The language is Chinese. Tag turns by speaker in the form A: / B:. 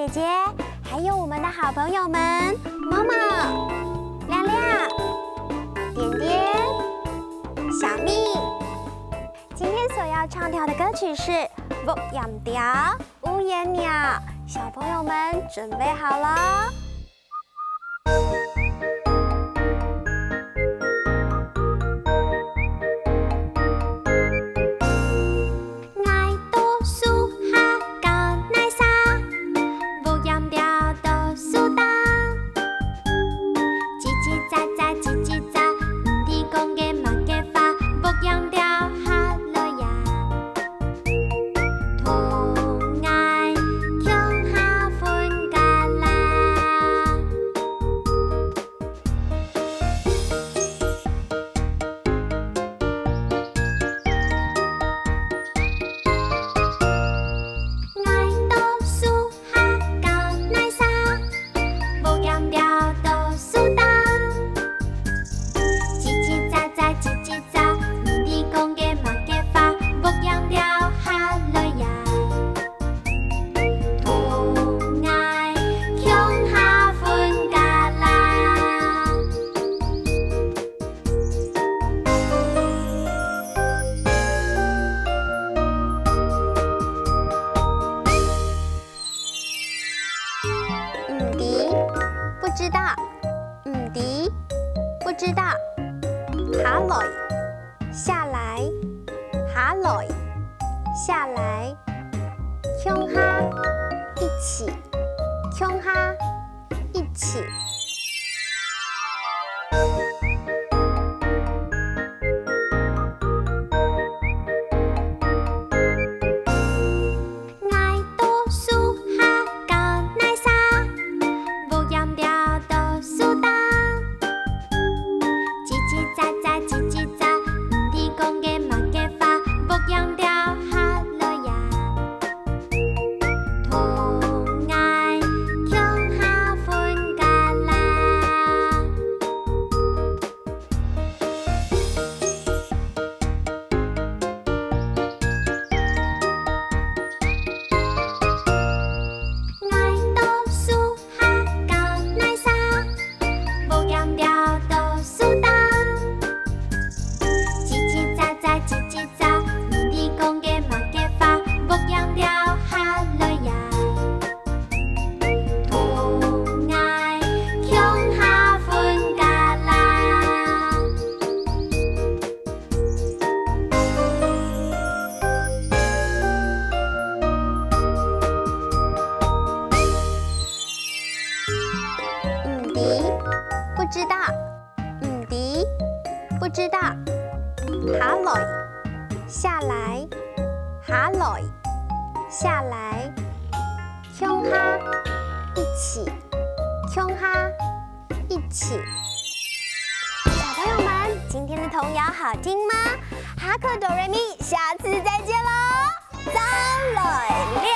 A: 姐姐，还有我们的好朋友们，猫猫、亮亮、点点、小蜜。今天所要唱跳的歌曲是《牧羊调》屋檐鸟，小朋友们准备好了？不知道，不知道，下來，下來，下來，下來，鄉下，一起，鄉下，一起。不知道，不知道，下來，下來，下來，下來，鄉下，一起，鄉下，一起。小朋友們，今天的童謠好聽嗎？哈克哆瑞咪，下次再見嘍，再來練。